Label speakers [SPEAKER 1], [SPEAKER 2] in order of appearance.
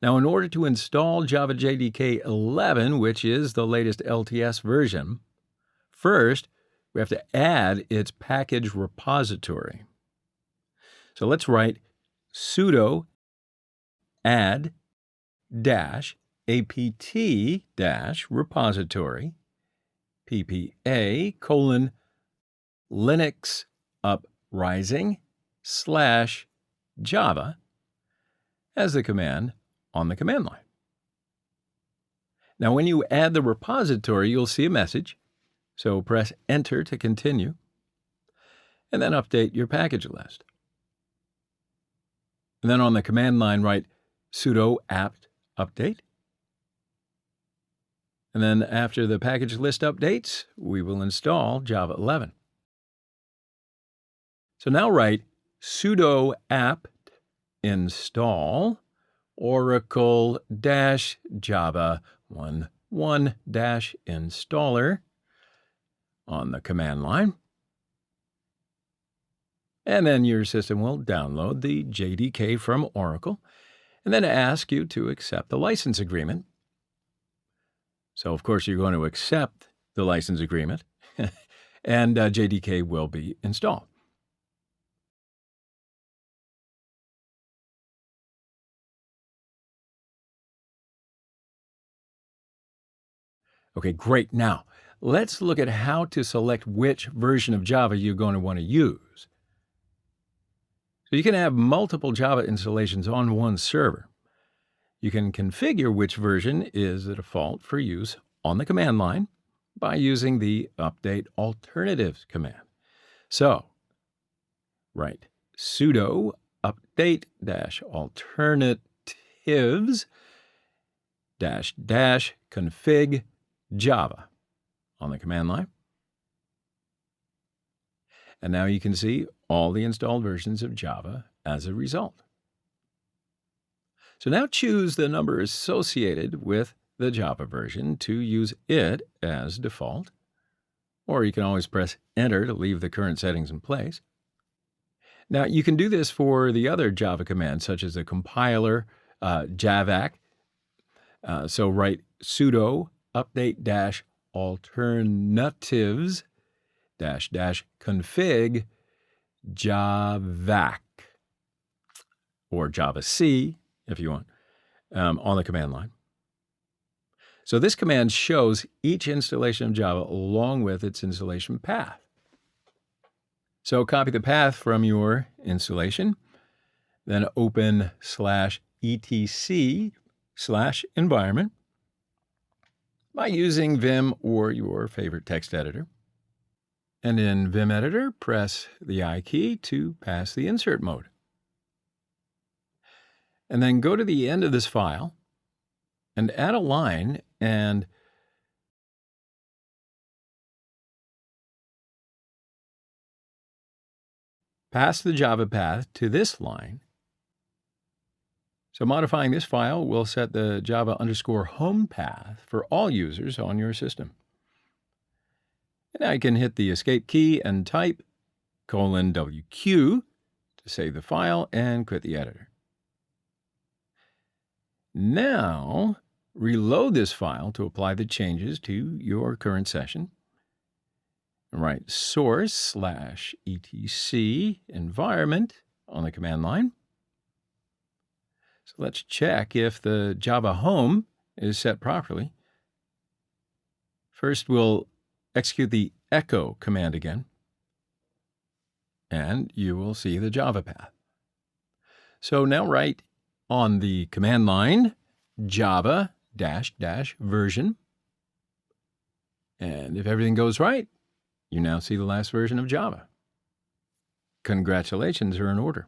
[SPEAKER 1] Now, in order to install Java JDK 11, which is the latest LTS version, first, we have to add its package repository. So let's write sudo add apt repository ppa colon Linux uprising / Java as the command on the command line. Now, when you add the repository, you'll see a message. So press Enter to continue, and then update your package list. And then on the command line, write sudo apt update. And then after the package list updates, we will install Java 11. So now write sudo apt install oracle-java 11-installer on the command line. And then your system will download the JDK from Oracle and then ask you to accept the license agreement. So, of course, you're going to accept the license agreement and JDK will be installed. Okay, great. Now, let's look at how to select which version of Java you're going to want to use. So you can have multiple Java installations on one server. You can configure which version is the default for use on the command line by using the update alternatives command. So, write sudo update alternatives config Java on the command line. And now you can see all the installed versions of Java as a result. So now choose the number associated with the Java version to use it as default, or you can always press Enter to leave the current settings in place. Now you can do this for the other Java commands, such as the compiler, javac. So write sudo update alternatives config javac, or javac if you want, on the command line. So this command shows each installation of Java along with its installation path. So copy the path from your installation, then open /etc/environment by using Vim or your favorite text editor. And in Vim Editor, press the I key to pass the insert mode. And then go to the end of this file and add a line and pass the Java path to this line. So modifying this file will set the Java_home path for all users on your system. And now you can hit the escape key and type :WQ to save the file and quit the editor. Now, reload this file to apply the changes to your current session. And write source/etc environment on the command line. So let's check if the Java home is set properly. First, we'll execute the echo command again, and you will see the Java path. So now write on the command line Java --version. And if everything goes right, you now see the last version of Java. Congratulations are in order.